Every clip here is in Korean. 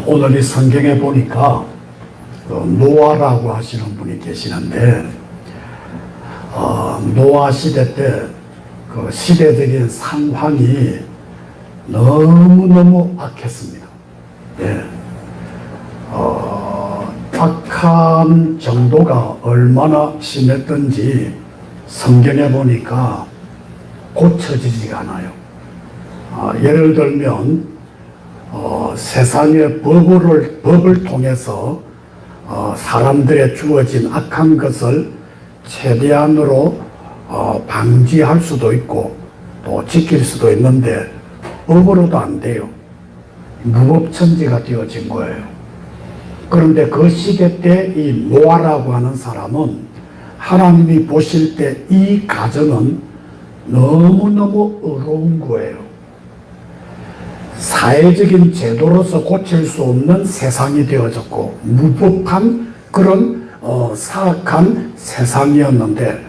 오늘 이 성경에 보니까 노아라고 하시는 분이 계시는데 노아 시대 때 그 시대적인 상황이 너무너무 악했습니다. 예. 악한 정도가 얼마나 심했던지 성경에 보니까 고쳐지지가 않아요. 예를 들면 세상의 법을 통해서 사람들의 주어진 악한 것을 최대한으로 방지할 수도 있고 또 지킬 수도 있는데 법으로도 안 돼요. 무법천지가 되어진 거예요. 그런데 그 시대 때 이 노아라고 하는 사람은 하나님이 보실 때 이 가정은 너무너무 어려운 거예요. 사회적인 제도로서 고칠 수 없는 세상이 되어졌고 무법한 그런 사악한 세상이었는데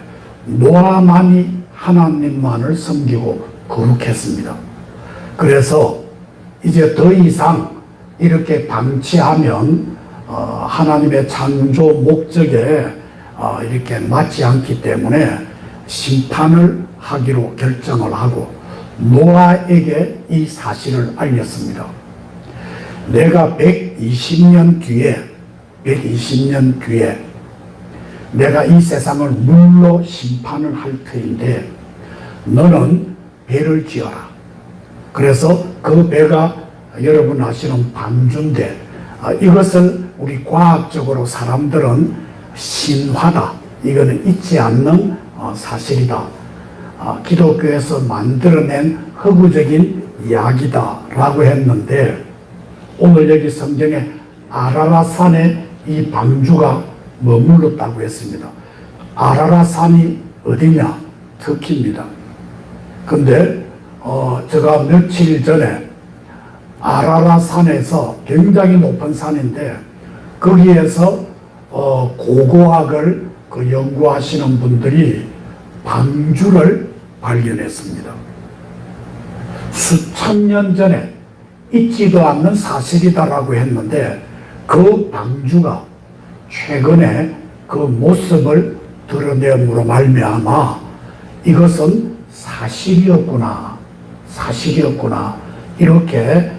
노아만이 하나님만을 섬기고 거룩했습니다. 그래서 이제 더 이상 이렇게 방치하면 하나님의 창조 목적에 이렇게 맞지 않기 때문에 심판을 하기로 결정을 하고 노아에게 이 사실을 알렸습니다. 내가 120년 뒤에 내가 이 세상을 물로 심판을 할 터인데 너는 배를 지어라. 그래서 그 배가 여러분 아시는 방주인데 이것을 우리 과학적으로 사람들은 신화다. 이거는 있지 않는 사실이다. 기독교에서 만들어낸 허구적인 이야기다 라고 했는데 오늘 여기 성경에 아라라산에 이 방주가 머물렀다고 했습니다. 아라라산이 어디냐? 터키입니다. 근데 제가 며칠 전에 아라라산에서 굉장히 높은 산인데 거기에서 고고학을 연구하시는 분들이 방주를 발견했습니다. 수천 년 전에 있지도 않는 사실이다라고 했는데 그 방주가 최근에 그 모습을 드러냄으로 말미암아 이것은 사실이었구나 이렇게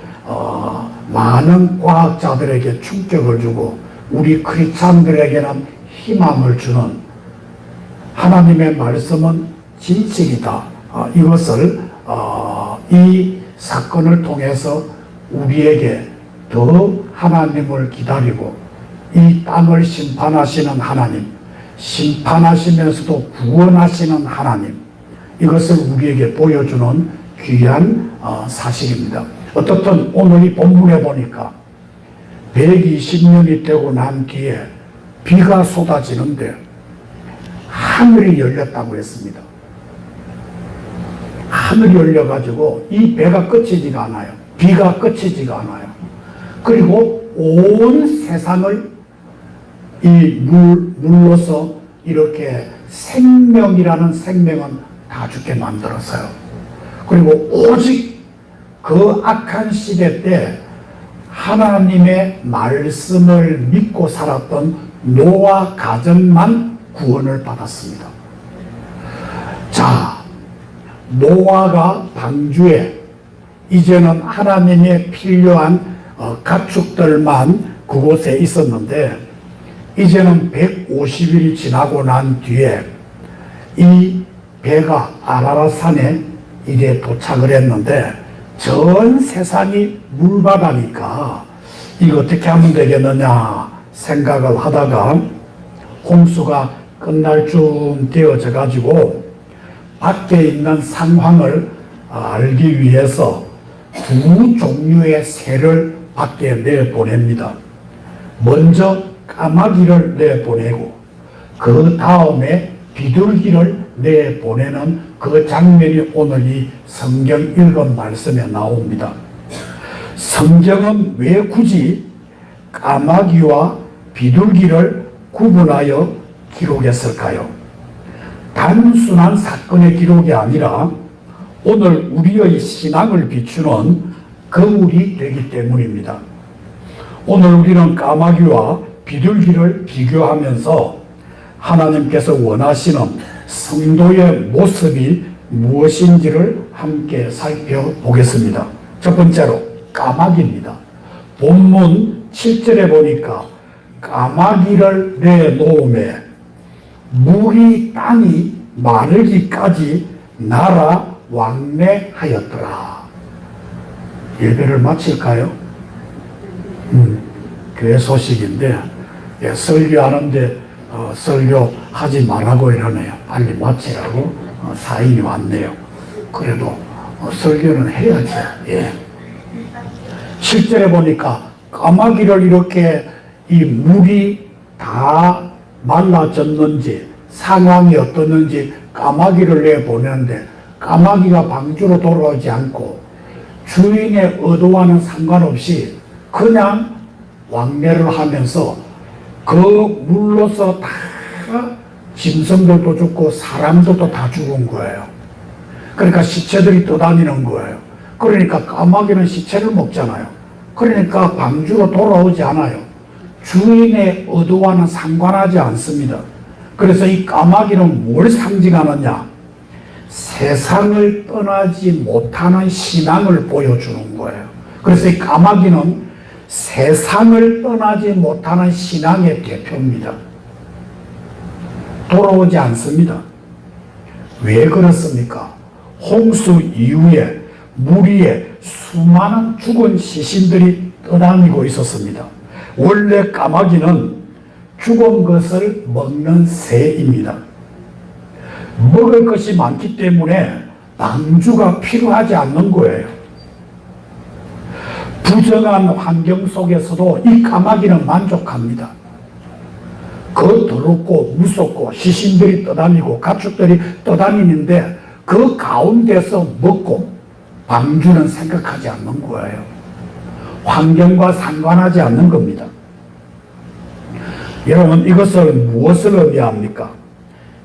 많은 과학자들에게 충격을 주고 우리 크리스찬들에게는 희망을 주는 하나님의 말씀은 진실이다. 이것을 이 사건을 통해서 우리에게 더 하나님을 기다리고 이 땅을 심판하시는 하나님, 심판하시면서도 구원하시는 하나님, 이것을 우리에게 보여주는 귀한 사실입니다. 어떻든 오늘 이 본문에 보니까 120년이 되고 난 뒤에 비가 쏟아지는데 하늘이 열렸다고 했습니다. 하늘이 열려가지고 이 배가 끝이지가 않아요. 비가 끝이지가 않아요. 그리고 온 세상을 이 물로서 이렇게 생명이라는 생명은 다 죽게 만들었어요. 그리고 오직 그 악한 시대 때 하나님의 말씀을 믿고 살았던 노아 가정만 구원을 받았습니다. 자, 노아가 방주에 이제는 하나님의 필요한 가축들만 그곳에 있었는데 이제는 150일이 지나고 난 뒤에 이 배가 아라라산에 이제 도착을 했는데 전 세상이 물바다니까 이거 어떻게 하면 되겠느냐 생각을 하다가 홍수가 끝날 쯤 되어져 가지고 밖에 있는 상황을 알기 위해서 두 종류의 새를 밖에 내보냅니다. 먼저 까마귀를 내보내고 그 다음에 비둘기를 내보내는 그 장면이 오늘 이 성경 읽은 말씀에 나옵니다. 성경은 왜 굳이 까마귀와 비둘기를 구분하여 기록했을까요? 단순한 사건의 기록이 아니라 오늘 우리의 신앙을 비추는 거울이 되기 때문입니다. 오늘 우리는 까마귀와 비둘기를 비교하면서 하나님께서 원하시는 성도의 모습이 무엇인지를 함께 살펴보겠습니다. 첫 번째로 까마귀입니다. 본문 7절에 보니까 까마귀를 내놓음에 물이 땅이 마르기까지 날아 왕래하였더라. 예배를 마칠까요? 교회 소식인데 설교하는데 설교하지 말라고 이러네요. 빨리 마치라고 사인이 왔네요. 그래도 설교는 해야죠. 예. 7절에 보니까 까마귀를 이렇게 이 물이 다 말라졌는지 상황이 어떻는지 까마귀를 내보내는데 까마귀가 방주로 돌아오지 않고 주인의 의도와는 상관없이 그냥 왕래를 하면서 그 물로서 다 짐승들도 죽고 사람들도 다 죽은 거예요. 그러니까 시체들이 떠다니는 거예요. 그러니까 까마귀는 시체를 먹잖아요. 그러니까 방주로 돌아오지 않아요. 주인의 의도와는 상관하지 않습니다. 그래서 이 까마귀는 뭘 상징하느냐? 세상을 떠나지 못하는 신앙을 보여주는 거예요. 그래서 이 까마귀는 세상을 떠나지 못하는 신앙의 대표입니다. 돌아오지 않습니다. 왜 그렇습니까? 홍수 이후에 물 위에 수많은 죽은 시신들이 떠다니고 있었습니다. 원래 까마귀는 죽은 것을 먹는 새입니다. 먹을 것이 많기 때문에 방주가 필요하지 않는 거예요. 부정한 환경 속에서도 이 까마귀는 만족합니다. 그 더럽고 무섭고 시신들이 떠다니고 가축들이 떠다니는데 그 가운데서 먹고 방주는 생각하지 않는 거예요. 환경과 상관하지 않는 겁니다. 여러분, 이것을 무엇을 의미합니까?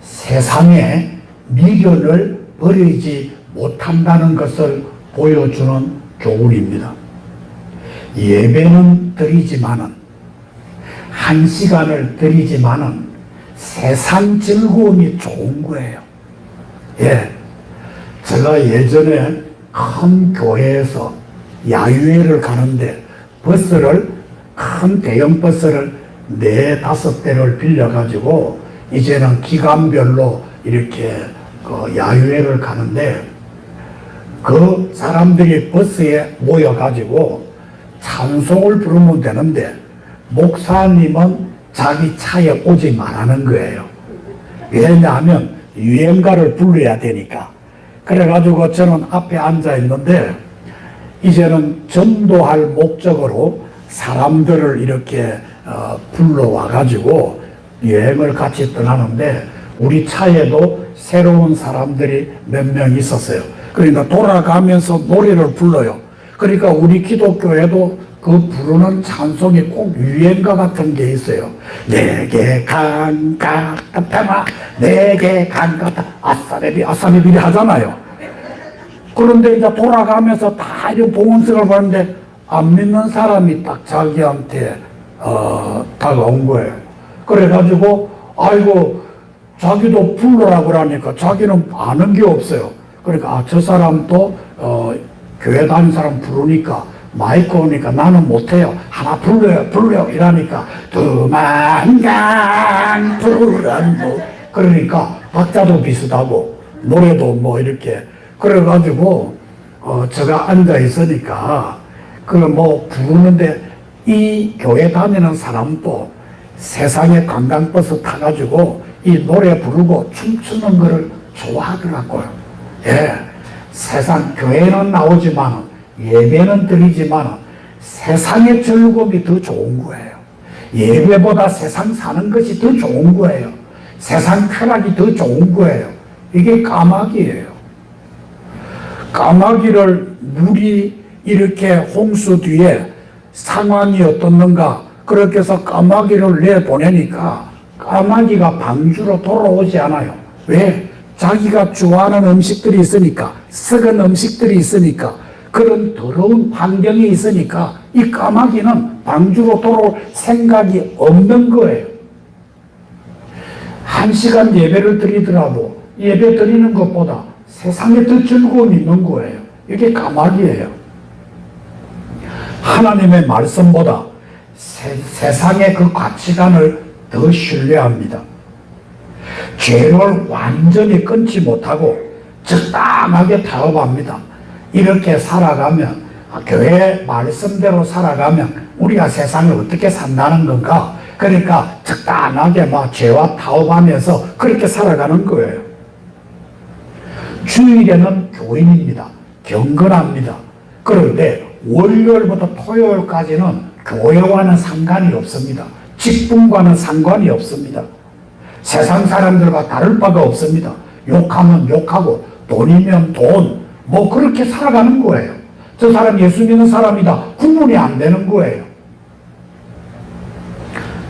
세상에 미련을 버리지 못한다는 것을 보여주는 교훈입니다. 예배는 드리지만은, 한 시간을 드리지만은 세상 즐거움이 좋은 거예요. 예. 제가 예전에 큰 교회에서 야유회를 가는데 큰 대형 버스를 4-5대를 빌려가지고 이제는 기간별로 이렇게 야유회를 가는데 그 사람들이 버스에 모여가지고 찬송을 부르면 되는데 목사님은 자기 차에 오지 말라는 거예요. 왜냐하면 유행가를 불러야 되니까. 그래가지고 저는 앞에 앉아 있는데 이제는 전도할 목적으로 사람들을 이렇게 불러와가지고 여행을 같이 떠나는데 우리 차에도 새로운 사람들이 몇 명 있었어요. 그러니까 돌아가면서 노래를 불러요. 그러니까 우리 기독교에도 그 부르는 찬송이 꼭 유행가 같은 게 있어요. 내게 간가타마 내게 간가타 아싸레비 하잖아요. 그런데 이제 돌아가면서 다 이런 봉헌석을 봤는데 안 믿는 사람이 딱 자기한테 다가온 거예요. 그래가지고 아이고 자기도 불러라 그러니까 자기는 아는 게 없어요. 그러니까 저 사람도 교회 다니는 사람 부르니까 마이크 오니까 나는 못해요. 하나 불러요 이러니까 두만강 불안무 그러니까 박자도 비슷하고 노래도 뭐 이렇게 그래가지고 제가 앉아 있으니까 뭐 부르는데 이 교회 다니는 사람도 세상에 관광버스 타가지고 이 노래 부르고 춤추는 거를 좋아하더라고요. 예, 세상 교회는 나오지만 예배는 드리지만 세상의 즐거움이 더 좋은 거예요. 예배보다 세상 사는 것이 더 좋은 거예요. 세상 쾌락이 더 좋은 거예요. 이게 까마귀예요. 까마귀를 물이 이렇게 홍수 뒤에 상황이 어떻는가 그렇게 해서 까마귀를 내보내니까 까마귀가 방주로 돌아오지 않아요. 왜? 자기가 좋아하는 음식들이 있으니까 썩은 음식들이 있으니까 그런 더러운 환경이 있으니까 이 까마귀는 방주로 돌아올 생각이 없는 거예요. 1시간 예배를 드리더라도 예배 드리는 것보다 세상에 더 즐거움이 있는 거예요. 이게 까마귀예요. 하나님의 말씀보다 세상의 그 가치관을 더 신뢰합니다. 죄를 완전히 끊지 못하고 적당하게 타협합니다. 이렇게 살아가면, 교회 말씀대로 살아가면 우리가 세상을 어떻게 산다는 건가? 그러니까 적당하게 죄와 타협하면서 그렇게 살아가는 거예요. 주일에는 교인입니다. 경건합니다. 그런데 월요일부터 토요일까지는 교회와는 상관이 없습니다. 직분과는 상관이 없습니다. 세상 사람들과 다를 바가 없습니다. 욕하면 욕하고 돈이면 돈, 그렇게 살아가는 거예요. 저 사람 예수 믿는 사람이다. 구분이 안 되는 거예요.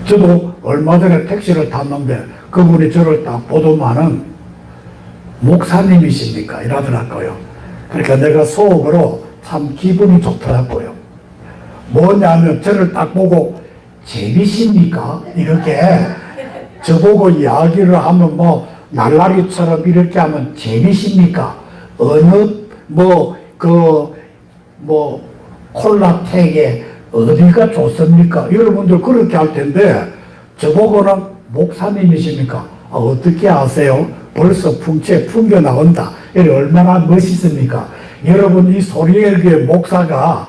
저도 얼마 전에 택시를 탔는데 그분이 저를 딱 보더만은 목사님이십니까? 이러더라고요. 그러니까 내가 속으로 참 기분이 좋더라고요. 뭐냐면 저를 딱 보고 재미십니까? 이렇게 저보고 이야기를 하면 날라리처럼 이렇게 하면 재미십니까? 어느 콜라텍에 어디가 좋습니까? 여러분들 그렇게 할 텐데 저보고는 목사님이십니까? 어떻게 아세요? 벌써 풍겨 나온다. 이게 얼마나 멋있습니까? 여러분 이 소리의 목사가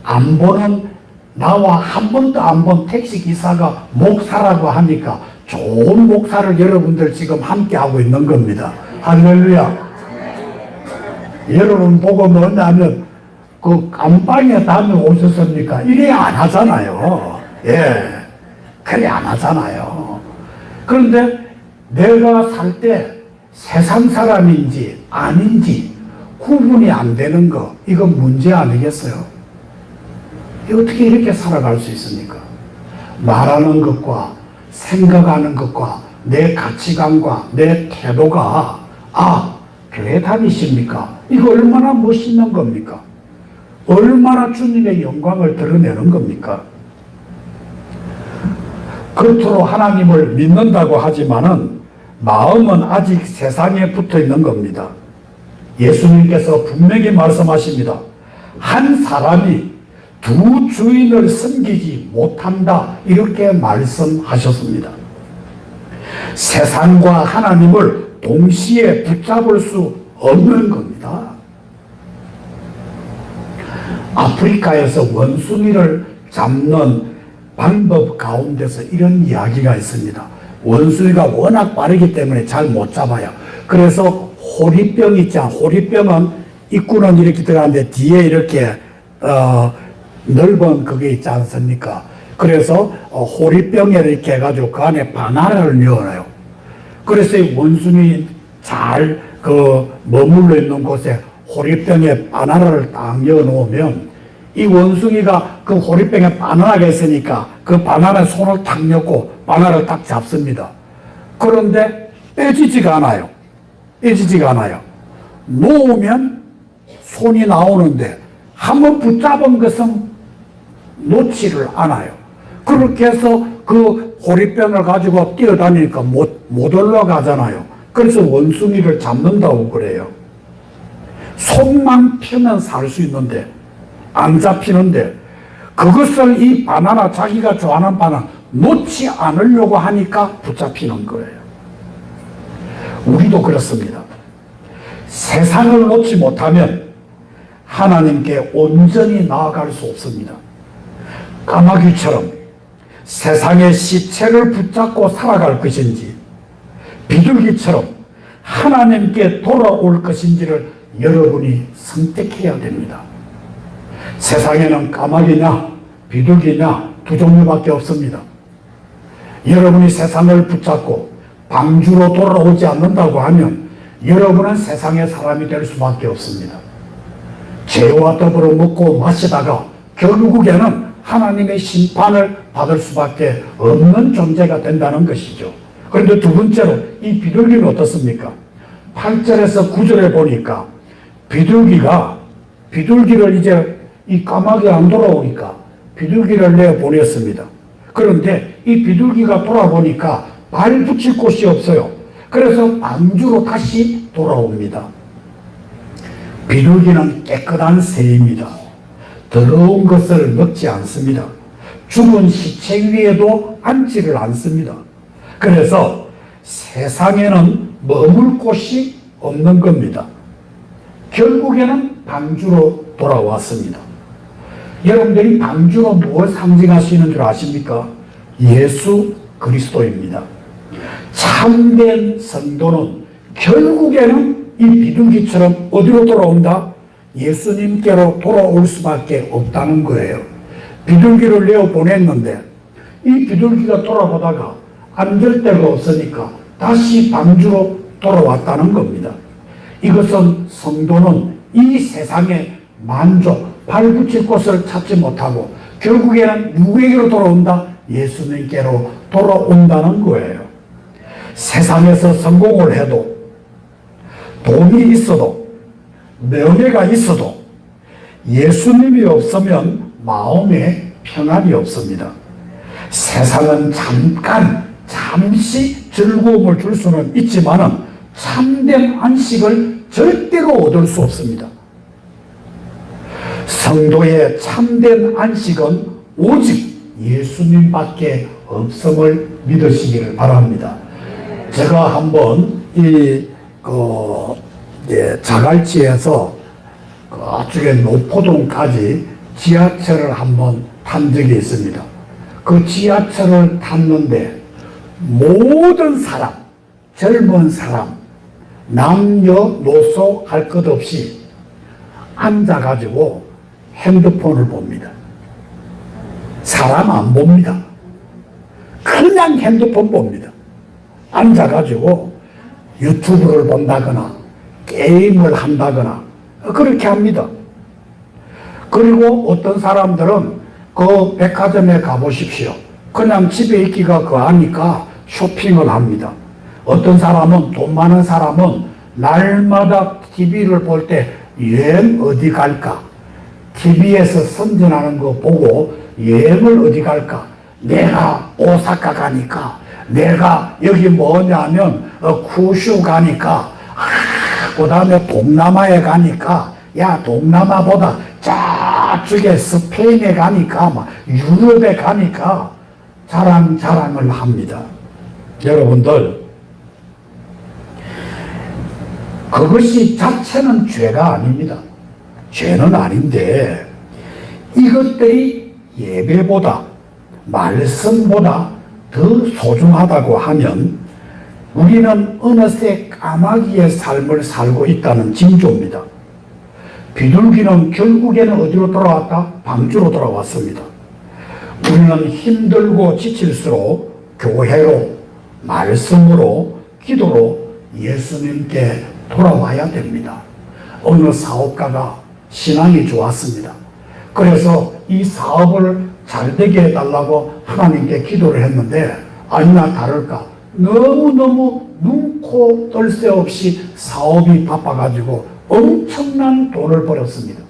안 보는 나와 한 번도 안 본 택시기사가 목사라고 하니까 좋은 목사를 여러분들 지금 함께 하고 있는 겁니다. 할렐루야. 여러분 보고 뭐냐면 그 감방에 다녀오셨습니까? 이래 안 하잖아요. 그래 안 하잖아요. 그런데 내가 살 때 세상 사람인지 아닌지 구분이 안 되는 거, 이건 문제 아니겠어요? 어떻게 이렇게 살아갈 수 있습니까? 말하는 것과 생각하는 것과 내 가치관과 내 태도가 교회 다니십니까? 이거 얼마나 멋있는 겁니까? 얼마나 주님의 영광을 드러내는 겁니까? 겉으로 하나님을 믿는다고 하지만은 마음은 아직 세상에 붙어 있는 겁니다. 예수님께서 분명히 말씀하십니다. 한 사람이 두 주인을 섬기지 못한다. 이렇게 말씀하셨습니다. 세상과 하나님을 동시에 붙잡을 수 없는 겁니다. 아프리카에서 원숭이를 잡는 방법 가운데서 이런 이야기가 있습니다. 원숭이가 워낙 빠르기 때문에 잘 못 잡아요. 그래서 호리병 있잖아. 호리병은 입구는 이렇게 들어가는데 뒤에 이렇게 넓은 그게 있지 않습니까? 그래서 호리병에 이렇게 해가지고 그 안에 바나나를 넣어놔요. 그래서 이 원숭이 잘 머물러 있는 곳에 호리병에 바나나를 딱 넣어놓으면 이 원숭이가 그 호리병에 바나나가 있으니까 그 바나나에 손을 탁 넣고 바나나를 딱 잡습니다. 그런데 빼지지가 않아요. 빼지지가 않아요. 놓으면 손이 나오는데 한번 붙잡은 것은 놓지를 않아요. 그렇게 해서 그 호리병을 가지고 뛰어다니니까 못 올라가잖아요. 그래서 원숭이를 잡는다고 그래요. 손만 펴면 살 수 있는데 안 잡히는데 그것을 이 바나나, 자기가 좋아하는 바나나 놓지 않으려고 하니까 붙잡히는 거예요. 우리도 그렇습니다. 세상을 놓지 못하면 하나님께 온전히 나아갈 수 없습니다. 까마귀처럼 세상의 시체를 붙잡고 살아갈 것인지 비둘기처럼 하나님께 돌아올 것인지를 여러분이 선택해야 됩니다. 세상에는 까마귀냐 비둘기냐 두 종류밖에 없습니다. 여러분이 세상을 붙잡고 방주로 돌아오지 않는다고 하면 여러분은 세상의 사람이 될 수밖에 없습니다. 죄와 더불어 먹고 마시다가 결국에는 하나님의 심판을 받을 수밖에 없는 존재가 된다는 것이죠. 그런데 두 번째로 이 비둘기는 어떻습니까? 8절에서 9절에 보니까 비둘기를 이제 이 까마귀 안 돌아오니까 비둘기를 내어 보냈습니다. 그런데 이 비둘기가 돌아보니까 발 붙일 곳이 없어요. 그래서 방주로 다시 돌아옵니다. 비둘기는 깨끗한 새입니다. 더러운 것을 먹지 않습니다. 죽은 시체 위에도 앉지를 않습니다. 그래서 세상에는 머물 곳이 없는 겁니다. 결국에는 방주로 돌아왔습니다. 여러분들이 방주로 무엇을 상징하시는 줄 아십니까? 예수 그리스도입니다. 참된 성도는 결국에는 이 비둘기처럼 어디로 돌아온다? 예수님께로 돌아올 수밖에 없다는 거예요. 비둘기를 내어 보냈는데 이 비둘기가 돌아보다가 앉을 데가 없으니까 다시 방주로 돌아왔다는 겁니다. 이것은 성도는 이 세상의 만족, 발붙일 곳을 찾지 못하고 결국에는 누구에게로 돌아온다? 예수님께로 돌아온다는 거예요. 세상에서 성공을 해도 돈이 있어도 명예가 있어도 예수님이 없으면 마음에 평안이 없습니다. 세상은 잠시 즐거움을 줄 수는 있지만은 참된 안식을 절대로 얻을 수 없습니다. 성도의 참된 안식은 오직 예수님밖에 없음을 믿으시기를 바랍니다. 제가 한번 자갈치에서 그쪽에 노포동까지 지하철을 한번 탄 적이 있습니다. 그 지하철을 탔는데 모든 사람, 젊은 사람, 남녀, 노소 할 것 없이 앉아가지고 핸드폰을 봅니다. 사람 안 봅니다. 그냥 핸드폰 봅니다. 앉아가지고 유튜브를 본다거나 게임을 한다거나 그렇게 합니다. 그리고 어떤 사람들은 그 백화점에 가보십시오. 그냥 집에 있기가 그하니까 쇼핑을 합니다. 어떤 사람은, 돈 많은 사람은 날마다 TV를 볼 때 여행 어디 갈까? TV에서 선전하는 거 보고 여행을 어디 갈까? 내가 오사카 가니까, 내가 여기 뭐냐면 쿠슈 가니까, 그 다음에 동남아에 가니까, 야 동남아보다 저쪽에 스페인에 가니까, 막 유럽에 가니까 자랑을 합니다. 여러분들, 그것이 자체는 죄가 아닙니다. 죄는 아닌데 이것들이 예배보다 말씀보다 더 소중하다고 하면 우리는 어느새 까마귀의 삶을 살고 있다는 징조입니다. 비둘기는 결국에는 어디로 돌아왔다? 방주로 돌아왔습니다. 우리는 힘들고 지칠수록 교회로, 말씀으로, 기도로 예수님께 돌아와야 됩니다. 어느 사업가가 신앙이 좋았습니다. 그래서 이 사업을 잘 되게 해달라고 하나님께 기도를 했는데 아니나 다를까 너무너무 눈코 뜰 새 없이 사업이 바빠가지고 엄청난 돈을 벌었습니다.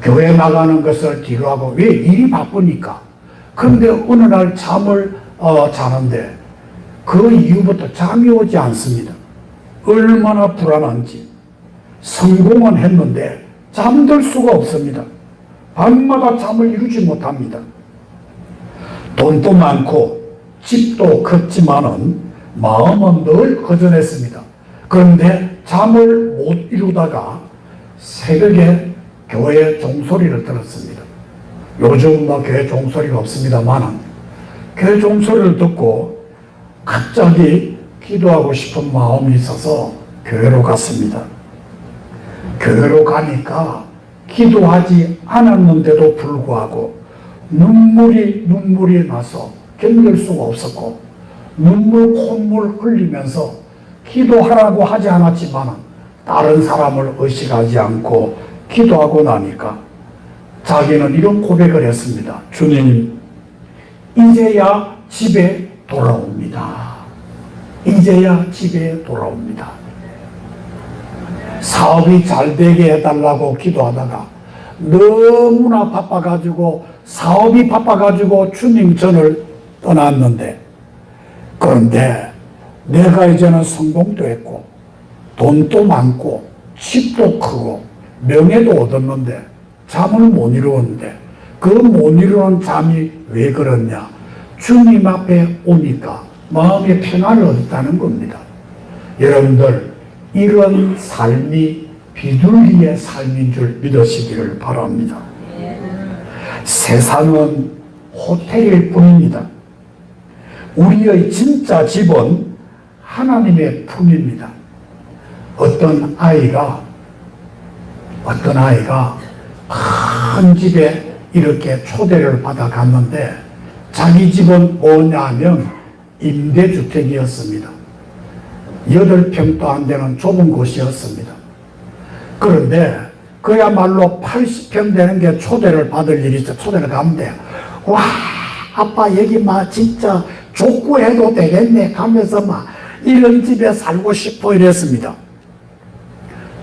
교회 나가는 것을 뒤로하고 왜 일이 바쁘니까. 그런데 어느 날 잠을 자는데 그 이후부터 잠이 오지 않습니다. 얼마나 불안한지. 성공은 했는데 잠들 수가 없습니다. 밤마다 잠을 이루지 못합니다. 돈도 많고 집도 컸지만은 마음은 늘 허전했습니다. 그런데 잠을 못 이루다가 새벽에 교회 종소리를 들었습니다. 요즘 교회 종소리가 없습니다만 교회 종소리를 듣고 갑자기 기도하고 싶은 마음이 있어서 교회로 갔습니다. 교회로 가니까 기도하지 않았는데도 불구하고 눈물이 나서 견딜 수가 없었고 콧물 흘리면서 기도하라고 하지 않았지만 다른 사람을 의식하지 않고 기도하고 나니까 자기는 이런 고백을 했습니다. 주님, 이제야 집에 돌아옵니다. 이제야 집에 돌아옵니다. 사업이 잘 되게 해달라고 기도하다가 너무나 바빠가지고 사업이 바빠가지고 주님 전을 떠났는데, 그런데 내가 이제는 성공도 했고 돈도 많고 집도 크고 명예도 얻었는데 잠을 못 이루었는데, 그 못 이루는 잠이 왜 그렇냐? 주님 앞에 오니까 마음의 평안을 얻었다는 겁니다. 여러분들, 이런 삶이 비둘기의 삶인 줄 믿으시기를 바랍니다. 세상은 호텔일 뿐입니다. 우리의 진짜 집은 하나님의 품입니다. 어떤 아이가 큰 집에 이렇게 초대를 받아 갔는데, 자기 집은 뭐냐면 임대주택이었습니다. 8평도 안 되는 좁은 곳이었습니다. 그런데 그야말로 80평 되는 게 초대를 받을 일이 있어. 초대를 가면 돼요. 와, 아빠 여기 막 진짜 족구해도 되겠네 하면서 막 이런 집에 살고 싶어 이랬습니다.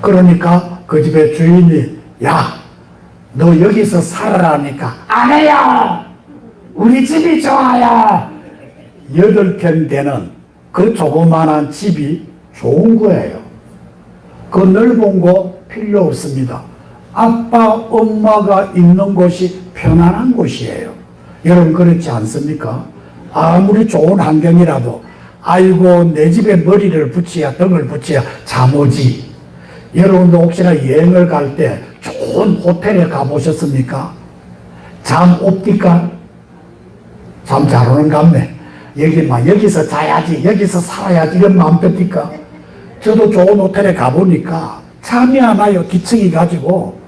그러니까 그 집의 주인이, 야, 너 여기서 살아라니까, 안 해요! 우리 집이 좋아요! 8평 되는 그 조그만한 집이 좋은 거예요. 그 넓은 곳 필요 없습니다. 아빠, 엄마가 있는 곳이 편안한 곳이에요. 여러분, 그렇지 않습니까? 아무리 좋은 환경이라도, 아이고, 내 집에 머리를 붙여야, 등을 붙여야 잠 오지. 여러분도 혹시나 여행을 갈 때 좋은 호텔에 가보셨습니까? 잠 옵니까? 잠 잘 오는 갑네. 여기서 자야지, 여기서 살아야지, 이런 마음 듭니까? 저도 좋은 호텔에 가보니까 잠이 안 와요, 기층이 가지고.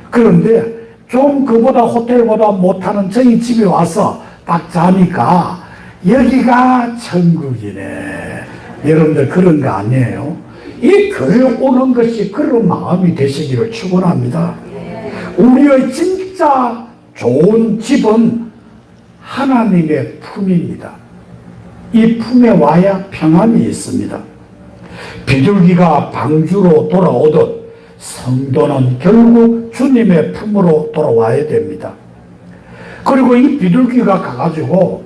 그런데 좀 그보다 호텔보다 못하는 저희 집에 와서 딱 자니까 여기가 천국이네. 여러분들 그런 거 아니에요? 이 교회 오는 것이 그런 마음이 되시기를 축원합니다. 우리의 진짜 좋은 집은 하나님의 품입니다. 이 품에 와야 평안이 있습니다. 비둘기가 방주로 돌아오듯 성도는 결국 주님의 품으로 돌아와야 됩니다. 그리고 이 비둘기가 가가지고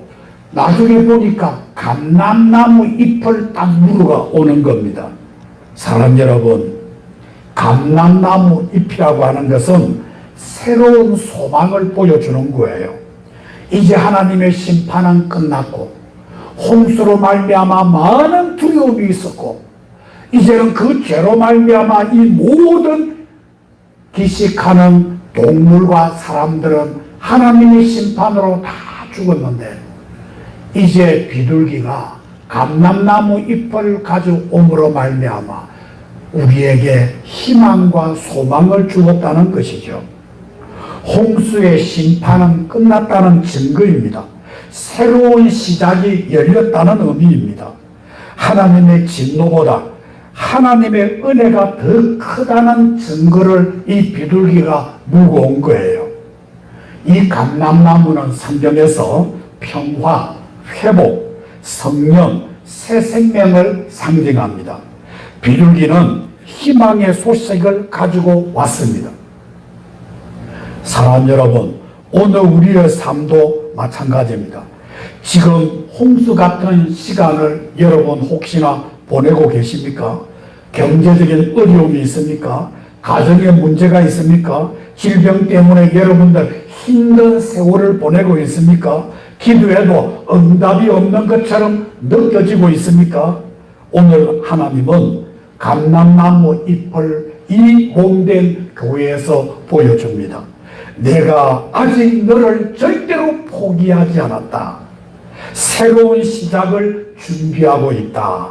나중에 보니까 감람나무 잎을 딱 물어가 오는 겁니다. 사람 여러분, 감람나무 잎이라고 하는 것은 새로운 소망을 보여주는 거예요. 이제 하나님의 심판은 끝났고, 홍수로 말미암아 많은 두려움이 있었고, 이제는 그 죄로 말미암아 이 모든 기식하는 동물과 사람들은 하나님의 심판으로 다 죽었는데, 이제 비둘기가 감람나무 잎을 가져옴으로 말미암아 우리에게 희망과 소망을 주었다는 것이죠. 홍수의 심판은 끝났다는 증거입니다. 새로운 시작이 열렸다는 의미입니다. 하나님의 진노보다 하나님의 은혜가 더 크다는 증거를 이 비둘기가 묵어온 거예요. 이 감람나무는 성경에서 평화, 회복, 성령, 새 생명을 상징합니다. 비둘기는 희망의 소식을 가지고 왔습니다. 사람 여러분, 오늘 우리의 삶도 마찬가지입니다. 지금 홍수 같은 시간을 여러분 혹시나 보내고 계십니까? 경제적인 어려움이 있습니까? 가정에 문제가 있습니까? 질병 때문에 여러분들 힘든 세월을 보내고 있습니까? 기도해도 응답이 없는 것처럼 느껴지고 있습니까? 오늘 하나님은 감람나무 잎을 이 몸된 교회에서 보여줍니다. 내가 아직 너를 절대로 포기하지 않았다. 새로운 시작을 준비하고 있다.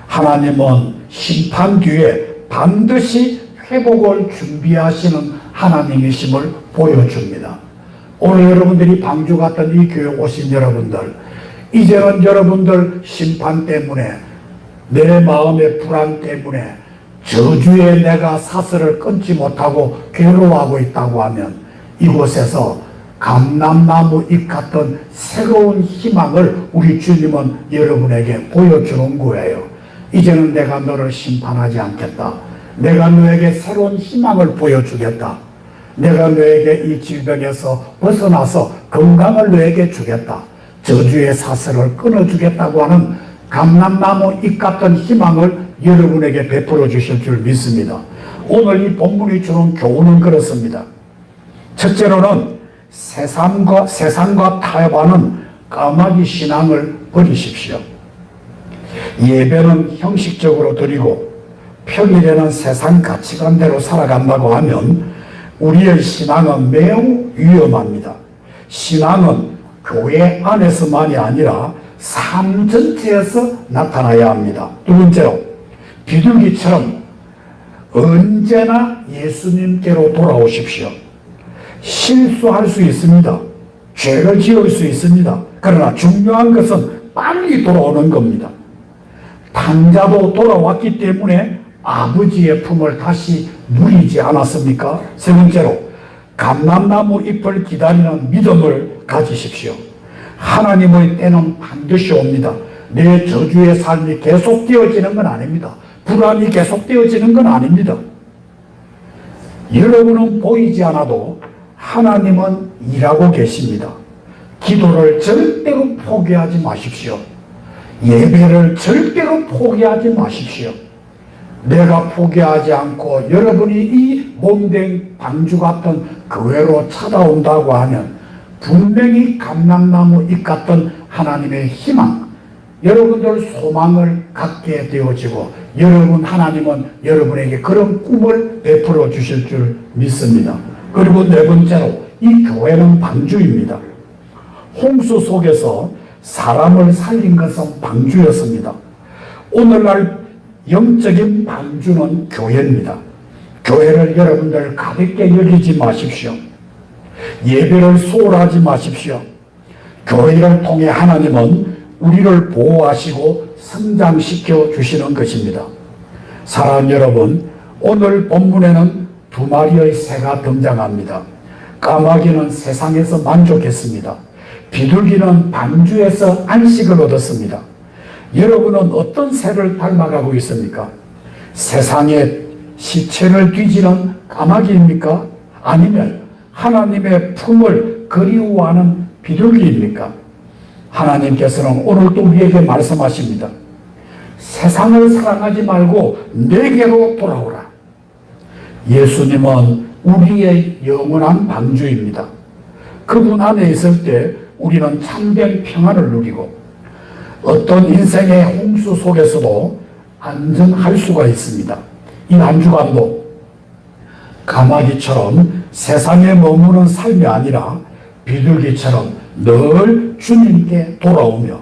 하나님은 심판 뒤에 반드시 회복을 준비하시는 하나님이심을 보여줍니다. 오늘 여러분들이 방주 같은 이 교회 오신 여러분들, 이제는 여러분들 심판 때문에, 내 마음의 불안 때문에, 저주에 내가 사슬을 끊지 못하고 괴로워하고 있다고 하면 이곳에서 감람나무 잎 같은 새로운 희망을 우리 주님은 여러분에게 보여주는 거예요. 이제는 내가 너를 심판하지 않겠다. 내가 너에게 새로운 희망을 보여주겠다. 내가 너에게 이 질병에서 벗어나서 건강을 너에게 주겠다. 저주의 사슬을 끊어주겠다고 하는 감람나무 잎 같은 희망을 여러분에게 베풀어 주실 줄 믿습니다. 오늘 이 본문이 주는 교훈은 그렇습니다. 첫째로는 세상과 타협하는 까마귀 신앙을 버리십시오. 예배는 형식적으로 드리고 평일에는 세상 가치관대로 살아간다고 하면 우리의 신앙은 매우 위험합니다. 신앙은 교회 안에서만이 아니라 삶 전체에서 나타나야 합니다. 두 번째로 비둘기처럼 언제나 예수님께로 돌아오십시오. 실수할 수 있습니다. 죄를 지을 수 있습니다. 그러나 중요한 것은 빨리 돌아오는 겁니다. 탕자도 돌아왔기 때문에 아버지의 품을 다시 누리지 않았습니까? 세 번째로 감람나무 잎을 기다리는 믿음을 가지십시오. 하나님의 때는 반드시 옵니다. 내 저주의 삶이 계속되어지는 건 아닙니다. 불안이 계속되어지는 건 아닙니다. 여러분은 보이지 않아도 하나님은 일하고 계십니다. 기도를 절대로 포기하지 마십시오. 예배를 절대로 포기하지 마십시오. 내가 포기하지 않고 여러분이 이 몸된 방주 같은 교회로 찾아온다고 하면 분명히 감람나무 잎 같은 하나님의 희망, 여러분들 소망을 갖게 되어지고 하나님은 여러분에게 그런 꿈을 베풀어 주실 줄 믿습니다. 그리고 네 번째로 이 교회는 방주입니다. 홍수 속에서 사람을 살린 것은 방주였습니다. 오늘날 영적인 방주는 교회입니다. 교회를 여러분들 가볍게 여기지 마십시오. 예배를 소홀하지 마십시오. 교회를 통해 하나님은 우리를 보호하시고 성장시켜 주시는 것입니다. 사랑하는 여러분, 오늘 본문에는 두 마리의 새가 등장합니다. 까마귀는 세상에서 만족했습니다. 비둘기는 방주에서 안식을 얻었습니다. 여러분은 어떤 새를 닮아가고 있습니까? 세상에 시체를 뒤지는 까마귀입니까? 아니면 하나님의 품을 그리워하는 비둘기입니까? 하나님께서는 오늘 또 우리에게 말씀하십니다. 세상을 사랑하지 말고 내게로 돌아오라. 예수님은 우리의 영원한 방주입니다. 그분 안에 있을 때 우리는 참된 평안을 누리고 어떤 인생의 홍수 속에서도 안전할 수가 있습니다. 이 한 주간도 까마귀처럼 세상에 머무는 삶이 아니라 비둘기처럼 늘 주님께 돌아오며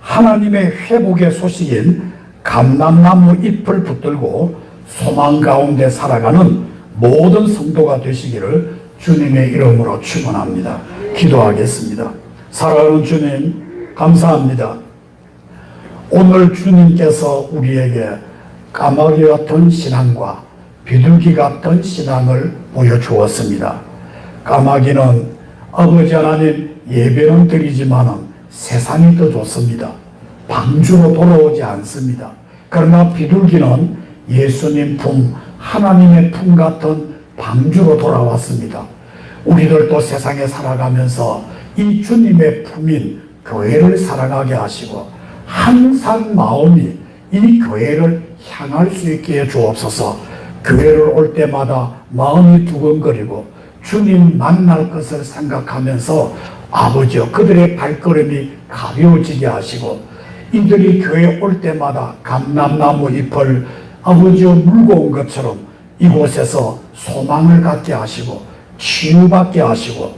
하나님의 회복의 소식인 감람나무 잎을 붙들고 소망 가운데 살아가는 모든 성도가 되시기를 주님의 이름으로 축원합니다. 기도하겠습니다. 사랑하는 주님, 감사합니다. 오늘 주님께서 우리에게 까마귀 같은 신앙과 비둘기 같은 신앙을 보여주었습니다. 까마귀는 아버지 하나님 예배는 드리지만 세상이 더 좋습니다. 방주로 돌아오지 않습니다. 그러나 비둘기는 예수님 품, 하나님의 품 같은 방주로 돌아왔습니다. 우리들도 세상에 살아가면서 이 주님의 품인 교회를 살아가게 하시고 항상 마음이 이 교회를 향할 수 있게 해 주옵소서. 교회를 올 때마다 마음이 두근거리고 주님 만날 것을 생각하면서 아버지여 그들의 발걸음이 가벼워지게 하시고 이들이 교회에 올 때마다 감람나무 잎을 아버지여 물고 온 것처럼 이곳에서 소망을 갖게 하시고 치유받게 하시고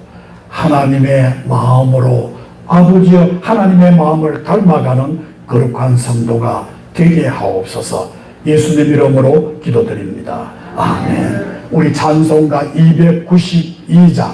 하나님의 마음으로 아버지여 하나님의 마음을 닮아가는 거룩한 성도가 되게 하옵소서. 예수님 이름으로 기도드립니다. 아멘. 우리 찬송가 292장